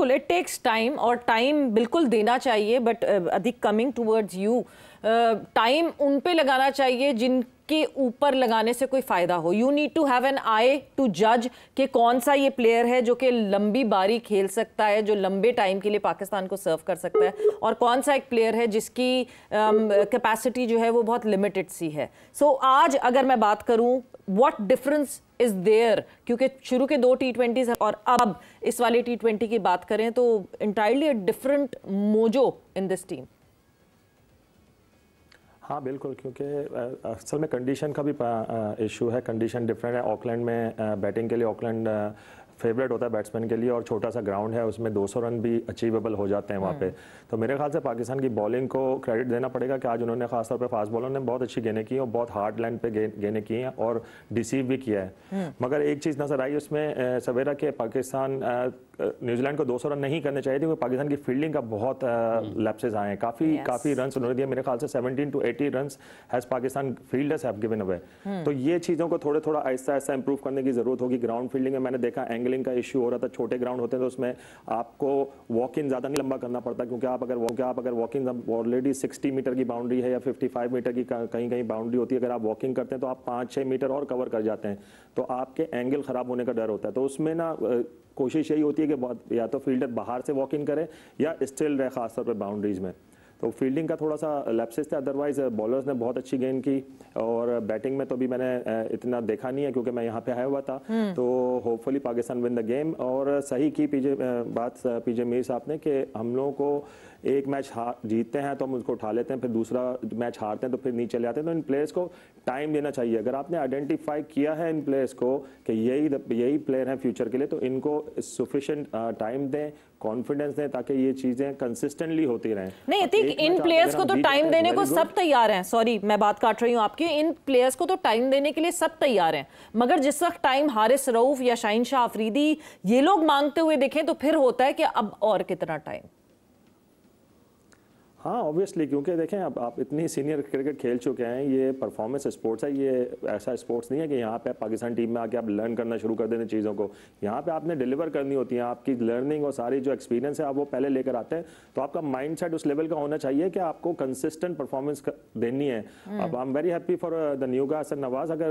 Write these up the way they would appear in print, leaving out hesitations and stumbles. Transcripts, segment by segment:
बिल्कुल it takes time, और time बिल्कुल देना चाहिए, बट अधिक कमिंग टूवर्ड्स यू, टाइम उन पे लगाना चाहिए जिनके ऊपर लगाने से कोई फायदा हो। You need to have an eye to जज कि कौन सा ये प्लेयर है जो कि लंबी बारी खेल सकता है, जो लंबे टाइम के लिए पाकिस्तान को सर्व कर सकता है, और कौन सा एक प्लेयर है जिसकी कैपेसिटी जो है वो बहुत लिमिटेड सी है। सो आज अगर मैं बात करूं व्हाट डिफरेंस इज देयर, क्योंकि शुरू के 2 T20s और अब इस वाले T20 की बात करें तो entirely a different mojo in this team. हाँ बिल्कुल, क्योंकि असल में कंडीशन का भी इशू है। कंडीशन डिफरेंट है। ऑकलैंड में बैटिंग के लिए ऑकलैंड फेवरेट होता है बैट्समैन के लिए, और छोटा सा ग्राउंड है, उसमें 200 रन भी अचीवेबल हो जाते हैं वहाँ पे। तो मेरे ख्याल से पाकिस्तान की बॉलिंग को क्रेडिट देना पड़ेगा कि आज उन्होंने खासतौर पे फास्ट बॉलर ने बहुत अच्छी गेंदें की और बहुत हार्ड लाइन पे गेंदें की हैं और डिसीव भी किया है। मगर एक चीज़ नज़र आई उसमें सवेरा के पाकिस्तान न्यूजीलैंड को 200 रन नहीं करने चाहिए थे, क्योंकि पाकिस्तान की फील्डिंग का बहुत लैप्सेस आए हैं। काफ़ी रन उन्होंने दिए, मेरे ख्याल से 17 to 80 run has Pakistan fielders have given away. तो ये चीज़ों को थोड़ा आहिस्ता आहिस्ता इंप्रूव करने की ज़रूरत होगी। ग्राउंड फील्डिंग में मैंने देखा एंगलिंग का इशू हो रहा था। छोटे ग्राउंड होते हैं तो उसमें आपको वॉक इन ज़्यादा नहीं लंबा करना पड़ता, क्योंकि आप अगर वॉकिंग ऑलरेडी 60 मीटर की बाउंड्री है या 55 मीटर की कहीं बाउंड्री होती है, अगर आप वॉकिंग करते हैं तो आप 5-6 मीटर और कवर कर जाते हैं, तो आपके एंगल ख़राब होने का डर होता है। तो उसमें ना कोशिश यही होती है कि या तो फील्डर बाहर से वॉक इन करे या स्टिल रहे, खासतौर पर बाउंड्रीज में। तो फील्डिंग का थोड़ा सा लैप्सेस थे, अदरवाइज बॉलर्स ने बहुत अच्छी गेंद की। और बैटिंग में तो भी मैंने इतना देखा नहीं है क्योंकि मैं यहाँ पे आया हुआ था। तो hopefully Pakistan win the game. और सही की पीजे मीर साहब ने कि हम लोगों को एक मैच जीतते हैं तो हम उसको उठा लेते हैं, फिर दूसरा मैच हारते हैं तो फिर नीचे चले आते हैं। तो इन प्लेयर्स को टाइम देना चाहिए। अगर आपने आइडेंटिफाई किया है इन प्लेयर्स को कि यही प्लेयर हैं फ्यूचर के लिए, तो इनको सफिशिएंट टाइम दें, कॉन्फिडेंस दें, ताकि ये चीजें कंसिस्टेंटली होती रहें। नहीं, आई थिंक इन प्लेयर्स को तो टाइम देने को सब तैयार हैं। सॉरी मैं बात काट रही हूँ आपकी। इन प्लेयर्स को तो टाइम देने के लिए सब तैयार हैं, मगर जिस वक्त टाइम हारिस रऊफ या शाहीन शाह अफरीदी ये लोग मांगते हुए देखें तो फिर होता है कि अब और कितना टाइम। हाँ ऑब्वियसली, क्योंकि देखें अब आप इतनी सीनियर क्रिकेट खेल चुके हैं, ये परफॉर्मेंस स्पोर्ट्स है, ये ऐसा स्पोर्ट्स नहीं है कि यहाँ पे पाकिस्तान टीम में आके आप लर्न करना शुरू कर देते चीज़ों को। यहाँ पे आपने डिलीवर करनी होती है। आपकी लर्निंग और सारी जो एक्सपीरियंस है आप वो पहले लेकर आते हैं, तो आपका माइंडसेट उस लेवल का होना चाहिए कि आपको कंसिस्टेंट परफॉर्मेंस देनी है। अब I am very happy for the new guy Hasan Nawaz. अगर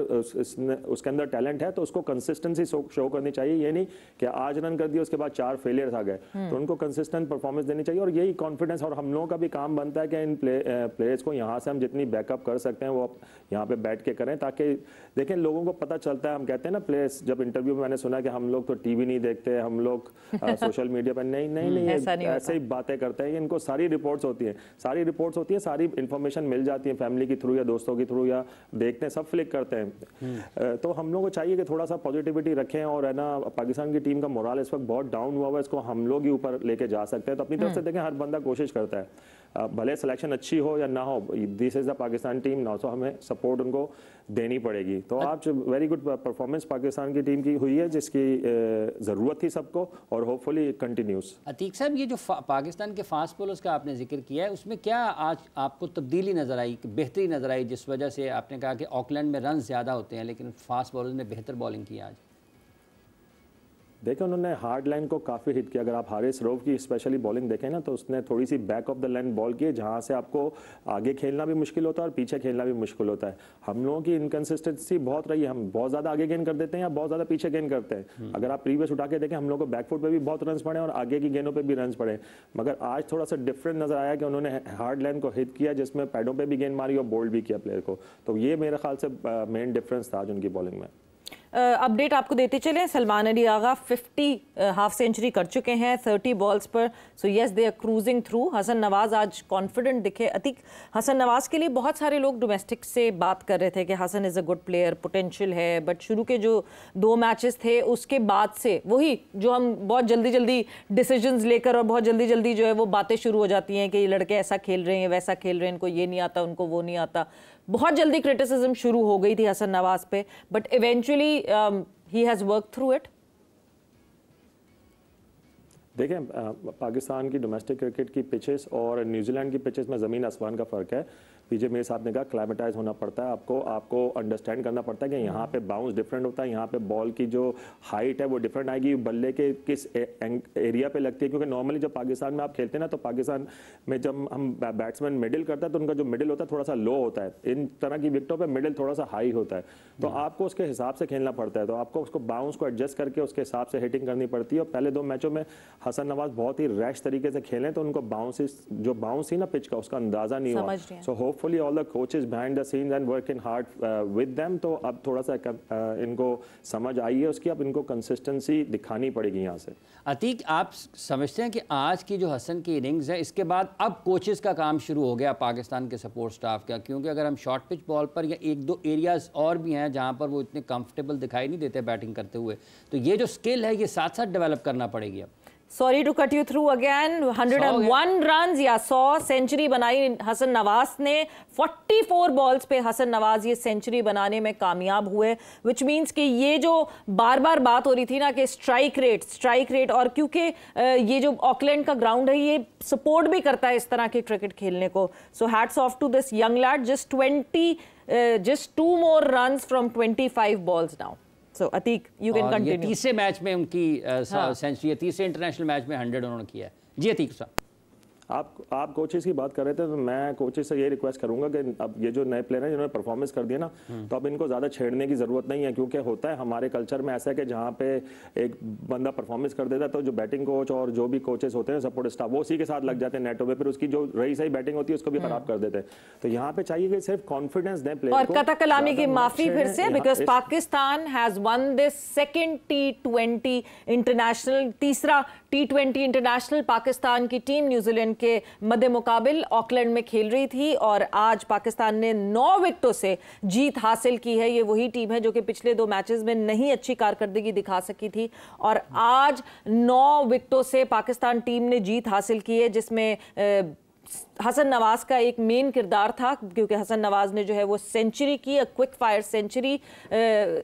उसके अंदर टैलेंट है तो उसको कंसिस्टेंसी शो करनी चाहिए। ये नहीं कि आज रन कर दिया उसके बाद 4 फेलियर्स आ गए, तो उनको कंसिस्टेंट परफॉर्मेंस देनी चाहिए। और यही कॉन्फिडेंस और हम लोगों का भी काम बनता है कि इन प्लेयर्स को यहाँ से हम जितनी बैकअप कर सकते हैं वो यहाँ पे बैठ के करें, ताकि देखें लोगों को पता चलता है। हम कहते हैं ना प्लेयर्स, जब इंटरव्यू में मैंने सुना कि हम लोग तो टीवी नहीं देखते, हम लोग सोशल मीडिया पर नहीं ऐसे ही बातें करते हैं। इनको सारी रिपोर्ट्स होती हैं, सारी इंफॉर्मेशन मिल जाती है फैमिली के थ्रू या दोस्तों के थ्रू, या देखते हैं, सब फ्लिक करते हैं। तो हम लोग को चाहिए कि थोड़ा सा पॉजिटिविटी रखें। और है ना, पाकिस्तान की टीम का मोरल इस वक्त बहुत डाउन हुआ है, इसको हम लोग ही ऊपर लेके जा सकते हैं। तो अपनी तरफ से देखें, हर बंदा कोशिश करता है, भले सिलेक्शन अच्छी हो या ना हो, this is the Pakistan team now, so हमें सपोर्ट उनको देनी पड़ेगी। तो आज वेरी गुड परफॉर्मेंस पाकिस्तान की टीम की हुई है, जिसकी ज़रूरत थी सबको, और होपफुली कंटिन्यूस। अतीक साहब, ये जो पाकिस्तान के फास्ट बॉलर्स का आपने जिक्र किया है, उसमें क्या आज आपको तब्दीली नज़र आई, बेहतरी नज़र आई, जिस वजह से आपने कहा कि ऑकलैंड में रन ज़्यादा होते हैं लेकिन फास्ट बॉलर्स ने बेहतर बॉलिंग की आज? देखिए, उन्होंने हार्ड लाइन को काफ़ी हिट किया। अगर आप हारिस रऊफ की स्पेशली बॉलिंग देखें ना, तो उसने थोड़ी सी back of the line ball की है, जहाँ से आपको आगे खेलना भी मुश्किल होता है और पीछे खेलना भी मुश्किल होता है। हम लोगों की इनकन्सिस्टेंसी बहुत रही है, हम बहुत ज़्यादा आगे गेंद कर देते हैं या बहुत ज़्यादा पीछे गेंद करते हैं। अगर आप प्रीवियस उठा के देखें, हम लोग को बैकफुट पे भी बहुत रन पड़े और आगे की गेंदों पर भी रन पड़े। मगर आज थोड़ा सा डिफरेंट नजर आया कि उन्होंने हार्ड लाइन को हिट किया, जिसमें पैडों पर भी गेंद मारी और बोल्ड भी किया प्लेयर को। तो ये मेरे ख्याल से मेन डिफरेंस था आज उनकी बॉलिंग में। अपडेट आपको देते चले, सलमान अली आगा 50 हाफ सेंचुरी कर चुके हैं 30 बॉल्स पर। So yes, they are cruising through. Hasan Nawaz आज कॉन्फिडेंट दिखे। अतीक, हसन नवाज के लिए बहुत सारे लोग डोमेस्टिक से बात कर रहे थे कि Hasan is a good player, potential है, बट शुरू के जो 2 मैचेस थे उसके बाद से वही जो हम बहुत जल्दी डिसीजंस लेकर और बहुत जल्दी जो है वो बातें शुरू हो जाती हैं कि ये लड़के ऐसा खेल रहे हैं, वैसा खेल रहे हैं, इनको ये नहीं आता, उनको वो नहीं आता। बहुत जल्दी क्रिटिसिज्म शुरू हो गई थी हसन नवाज पे, but eventually he has work through it. देखें, पाकिस्तान की डोमेस्टिक क्रिकेट की पिचेस और न्यूजीलैंड की पिचेस में ज़मीन आसमान का फ़र्क है। पीजे मीर साहब ने कहा क्लाइमेटाइज होना पड़ता है, आपको अंडरस्टैंड करना पड़ता है कि यहाँ पे बाउंस डिफरेंट होता है, यहाँ पे बॉल की जो हाइट है वो डिफरेंट आएगी, बल्ले के किस एरिया पे लगती है, क्योंकि नॉर्मली जब पाकिस्तान में आप खेलते हैं ना तो पाकिस्तान में जब हम बैट्समैन मिडिल करता है तो उनका जो मिडिल होता है थोड़ा सा लो होता है, इन तरह की विकेटों पे मिडिल थोड़ा सा हाई होता है, तो आपको उसके हिसाब से खेलना पड़ता है, तो आपको उसको बाउंस को एडजस्ट करके उसके हिसाब से हिटिंग करनी पड़ती है। और पहले 2 मैचों में हसन नवाज बहुत ही रैश तरीके से खेले तो उनको बाउंस ही ना पिच का उसका अंदाजा नहीं हुआ। So hopefully all the coaches behind the scenes and working hard with them, तो अब थोड़ा सा इनको समझ आई है उसकी, अब इनको कंसिस्टेंसी दिखानी पड़ेगी यहाँ से। अतीक, आप समझते हैं कि आज की जो हसन की इनिंग्स है इसके बाद अब कोचेस का काम शुरू हो गया पाकिस्तान के सपोर्ट स्टाफ का, क्योंकि अगर हम शॉर्ट पिच बॉल पर या 1-2 एरियाज और भी हैं जहां पर वो इतने कंफर्टेबल दिखाई नहीं देते बैटिंग करते हुए, तो ये जो स्किल है ये साथ साथ डेवलप करना पड़ेगी। अब sorry to cut you through again, 101 run या 100 सेंचुरी बनाई हसन नवाज ने। 44 बॉल्स पे हसन नवाज ये सेंचुरी बनाने में कामयाब हुए, विच मींस कि ये जो बार बार बात हो रही थी ना कि स्ट्राइक रेट, और क्योंकि ये जो ऑकलैंड का ग्राउंड है ये सपोर्ट भी करता है इस तरह के क्रिकेट खेलने को। So hats off to this young lad, just 2 more runs from 25 balls now. So Atiq, you can continue. ये तीसरे मैच में उनकी सेंचुरी है, तीसरे इंटरनेशनल मैच में 100 उन्होंने किया है। जी अतीक साहब, आप कोचेस की बात कर रहे थे तो मैं कोचेस से ये रिक्वेस्ट करूंगा कि अब ये जो नए प्लेयर हैं जिन्होंने परफॉर्मेंस कर दिया ना, तो अब इनको ज़्यादा छेड़ने की ज़रूरत नहीं है, क्योंकि होता है हमारे कल्चर में ऐसा है कि जहाँ पे एक बंदा परफॉर्मेंस कर देता है तो जो बैटिंग कोच और जो भी कोचेस होते हैं सपोर्ट स्टाफ वो उसी के साथ लग जाते हैं नेटों पे, फिर उसकी जो रही सही बैटिंग होती है उसको भी खराब कर देते हैं। तो यहाँ पे चाहिए कि सिर्फ कॉन्फिडेंस दें प्लेयर को। और कता कलामी की माफी फिर से, because Pakistan has one this second T20 international, तीसरा T20 इंटरनेशनल पाकिस्तान की टीम न्यूजीलैंड के मध्य मुकाबिल ऑकलैंड में खेल रही थी और आज पाकिस्तान ने 9 विकेटों से जीत हासिल की है। ये वही टीम है जो कि पिछले 2 मैचेस में नहीं अच्छी कारकर्दगी दिखा सकी थी और आज 9 विकेटों से पाकिस्तान टीम ने जीत हासिल की है, जिसमें हसन नवाज का एक मेन किरदार था, क्योंकि हसन नवाज ने जो है वो सेंचुरी की, quick fire century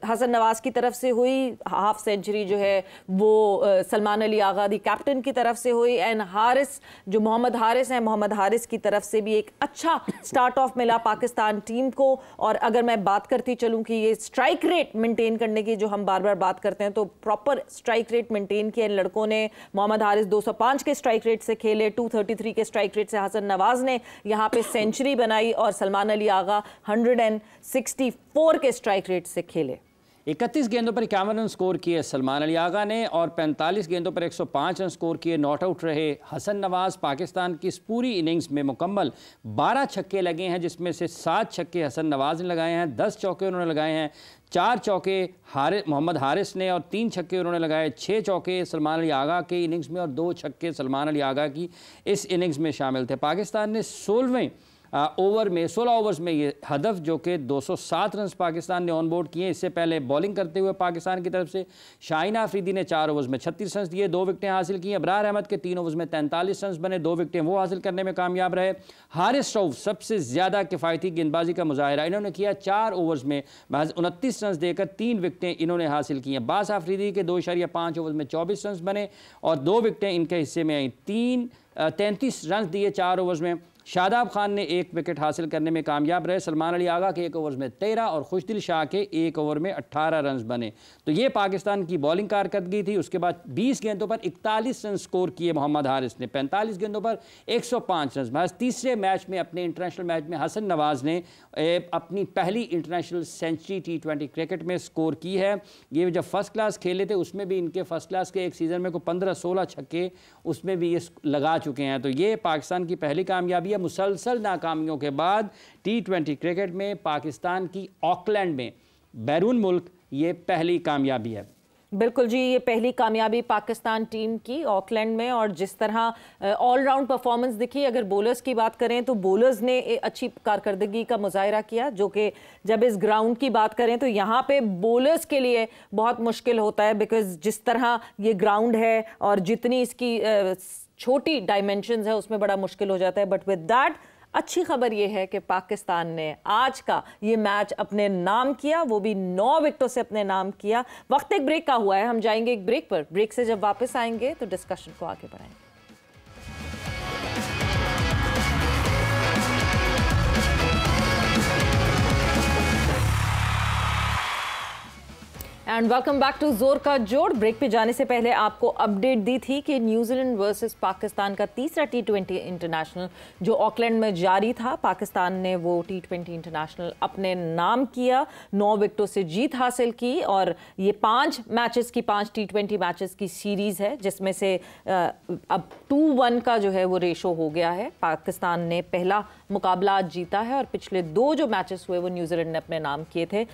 Hasan Nawaz की तरफ से हुई, हाफ सेंचुरी जो है वो सलमान अली आगा दी कैप्टन की तरफ से हुई, एंड हारिस जो मोहम्मद हारिस हैं, मोहम्मद हारिस की तरफ से भी एक अच्छा स्टार्ट ऑफ मिला पाकिस्तान टीम को। और अगर मैं बात करती चलूँ कि ये स्ट्राइक रेट मेंटेन करने की जो हम बार बार बात करते हैं, तो प्रॉपर स्ट्राइक रेट मेंटेन किया इन लड़कों ने। मोहम्मद हारिस 205 के स्ट्राइक रेट से खेले, 233 के स्ट्राइक रेट से हसन नवाज ने यहां पे सेंचुरी बनाई और सलमान अली आगा 164 के स्ट्राइक रेट से खेले। 31 गेंदों पर 51 रन स्कोर किए सलमान अली आगा ने और 45 गेंदों पर 105 रन स्कोर किए। नॉट आउट रहे हसन नवाज। पाकिस्तान की इस पूरी इनिंग्स में मुकम्मल 12 छक्के लगे हैं, जिसमें से 7 छक्के हसन नवाज ने लगाए हैं, 10 चौके उन्होंने लगाए हैं, 4 चौके मोहम्मद हारिस ने और 3 छक्के उन्होंने लगाए। 6 चौके सलमान अली आगा के इनिंग्स में और 2 छक्के सलमान अली आगा की इस इनिंग्स में शामिल थे। पाकिस्तान ने 16 ओवर्स में ये हदफ जो कि 207 रन पाकिस्तान ने ऑन बोर्ड किए। इससे पहले बॉलिंग करते हुए पाकिस्तान की तरफ से शाहीन आफरीदी ने 4 ओवर्स में 36 रन दिए, 2 विकेटें हासिल की। अबरार अहमद के 3 ओवर्स में 43 रन बने, 2 विकेटें वो हासिल करने में कामयाब रहे। हारिस रऊफ सबसे ज़्यादा किफ़ायती गेंदबाजी का मुजाहिरा इन्होंने किया, 4 ओवर्स में महज 29 रन देकर 3 विकेटें इन्होंने हासिल की हैं। बास आफरीदी के 2.5 ओवर्स में 24 रन बने और 2 विकेटें इनके हिस्से में आई। 33 रन दिए 4 ओवर्स में। शादाब खान ने 1 विकेट हासिल करने में कामयाब रहे। सलमान अली आगा के 1 ओवर में 13 और खुशदिल शाह के 1 ओवर में 18 रन बने। तो ये पाकिस्तान की बॉलिंग कारकर्दगी थी। उसके बाद 20 गेंदों पर 41 रन स्कोर किए मोहम्मद हारिस ने, 45 गेंदों पर 105 रन। बस तीसरे मैच में, अपने इंटरनेशनल मैच में हसन नवाज ने अपनी पहली इंटरनेशनल सेंचुरी T20 क्रिकेट में स्कोर की है। ये जब फर्स्ट क्लास खेले थे उसमें भी इनके फर्स्ट क्लास के एक सीज़न में को 15-16 छक्के उसमें भी ये लगा चुके हैं। तो ये पाकिस्तान की पहली कामयाबी है। मुसलसल नाकामियों के बाद T20 क्रिकेट में पाकिस्तान की ऑकलैंड में बैरून मुल्क ये पहली कामयाबी है। बिल्कुल जी, ये पहली कामयाबी पाकिस्तान टीम की ऑकलैंड में। और जिस तरह ऑलराउंड परफॉर्मेंस दिखी, अगर बॉलर्स की बात करें तो बॉलर्स ने अच्छी कारकर्दगी का मुजाहिरा किया, जो कि जब इस ग्राउंड की बात करें तो यहाँ पे बॉलर्स के लिए बहुत मुश्किल होता है, बिकॉज जिस तरह ये ग्राउंड है और जितनी इसकी छोटी डायमेंशंस है उसमें बड़ा मुश्किल हो जाता है। बट विद दैट अच्छी खबर यह है कि पाकिस्तान ने आज का ये मैच अपने नाम किया, वो भी 9 विकेटों से अपने नाम किया। वक्त एक ब्रेक का हुआ है, हम जाएंगे एक ब्रेक पर। ब्रेक से जब वापस आएंगे तो डिस्कशन को आगे बढ़ाएंगे। एंड वेलकम बैक टू जोर का जोड़। ब्रेक पे जाने से पहले आपको अपडेट दी थी कि न्यूजीलैंड वर्सेस पाकिस्तान का तीसरा T20 इंटरनेशनल जो ऑकलैंड में जारी था, पाकिस्तान ने वो T20 इंटरनेशनल अपने नाम किया, 9 विकेटों से जीत हासिल की और ये 5 मैचेस की 5 T20 मैचेस की सीरीज़ है जिसमें से अब 2-1 का जो है वो रेशो हो गया है। पाकिस्तान ने पहला मुकाबला आज जीता है और पिछले 2 जो मैचेस हुए वो न्यूजीलैंड ने अपने नाम किए थे।